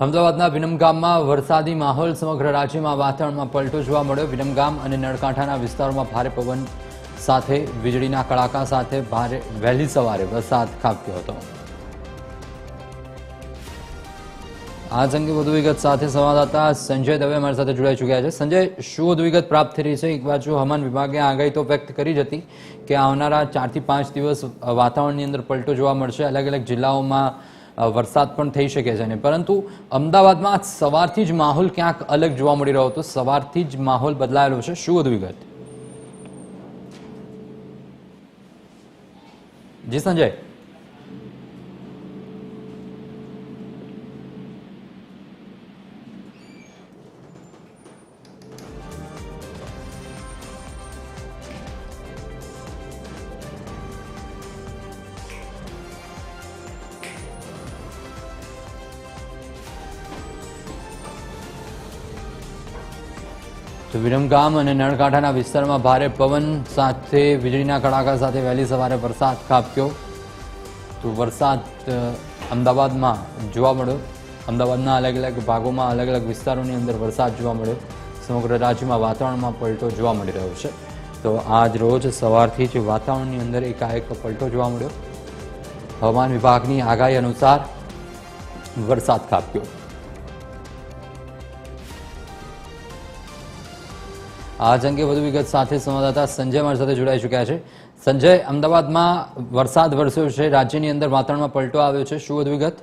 અમદાવાદના વિરમગામમાં વરસાદી માહોલ સમગ્ર રાજ્યમાં વાતાવરણમાં પલટો જોવા મળ્યો। વિરમગામ અને નળકાંઠાના વિસ્તારોમાં ભારે પવન સાથે વીજળીના કડાકા સાથે વહેલી સવારે વરસાદ ખાબક્યો હતો। આ અંગે વધુ વિગત સાથે સંવાદદાતા સંજય દવે અમારી સાથે જોડાઈ ચૂક્યા છે। સંજય, શું વધુ વિગત પ્રાપ્ત થઈ રહી છે? એક બાજુ હવામાન વિભાગે આગાહી તો વ્યક્ત કરી જ હતી કે આવનારા 4 થી 5 દિવસ વાતાવરણની અંદર પલટો જોવા મળશે, અલગ અલગ જિલ્લાઓમાં વરસાદ પણ થઈ શકે છે, પરંતુ અમદાવાદમાં સવારથી જ માહોલ ક્યાંક અલગ જોવા મળી રહ્યો હતો। સવારથી જ માહોલ બદલાયેલો છે, શું વધુ વિગત? જી સંજય। તો વિરમગામ અને નળકાંઠાના વિસ્તારમાં ભારે પવન સાથે વીજળીના કડાકા સાથે વહેલી સવારે વરસાદ ખાબક્યો। તો વરસાદ અમદાવાદમાં જોવા મળ્યો। અમદાવાદના અલગ અલગ ભાગોમાં અલગ અલગ વિસ્તારોની અંદર વરસાદ જોવા મળ્યો। સમગ્ર રાજ્યમાં વાતાવરણમાં પલટો જોવા મળી રહ્યો છે। તો આજ રોજ સવારથી જ વાતાવરણની અંદર એકાએક પલટો જોવા મળ્યો। હવામાન વિભાગની આગાહી અનુસાર વરસાદ ખાબક્યો। આ અંગે વધુ વિગત સાથે સંવાદદાતા સંજય અમારી સાથે જોડાઈ ચૂક્યા છે। સંજય, અમદાવાદમાં વરસાદ વરસ્યો છે, રાજ્યની અંદર વાતાવરણમાં પલટો આવ્યો છે, શું વધુ વિગત?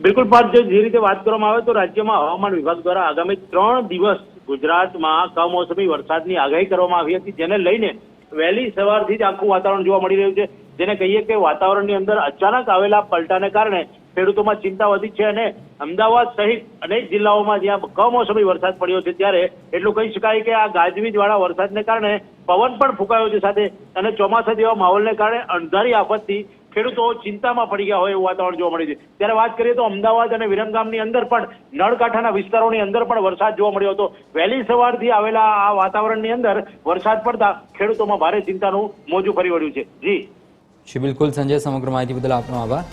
બિલકુલ પાર્થ, જે રીતે વાત કરવામાં આવે તો રાજ્યમાં હવામાન વિભાગ દ્વારા આગામી 3 દિવસ ગુજરાતમાં કમોસમી વરસાદની આગાહી કરવામાં આવી હતી, જેને લઈને વહેલી સવારથી જ આખું વાતાવરણ જોવા મળી રહ્યું છે। જેને કહીએ કે વાતાવરણની અંદર અચાનક આવેલા પલટાને કારણે ખેડૂતોમાં ચિંતા વધી છે અને અમદાવાદ સહિત અનેક જિલ્લાઓમાં જ્યાં કમોસમી વરસાદ પડ્યો છે ત્યારે એટલું કહી શકાય કે આ ગાજવીજ વાળા વરસાદને કારણે પવન પણ ફૂંકાયો છે સાથે, અને ચોમાસા જેવા માહોલને કારણે અણધારી આફતથી ખેડૂતો ચિંતામાં પડી ગયા હોય એવું વાતાવરણ જોવા મળ્યું છે। ત્યારે વાત કરીએ તો અમદાવાદ અને વિરમગામની અંદર પણ નળકાંઠાના વિસ્તારોની અંદર પણ વરસાદ જોવા મળ્યો હતો। વહેલી સવારથી આવેલા આ વાતાવરણની અંદર વરસાદ પડતા ખેડૂતોમાં ભારે ચિંતાનું મોજું ફરી વળ્યું છે। જી બિલકુલ સંજય, સમગ્ર માહિતી બદલ આપનો આભાર।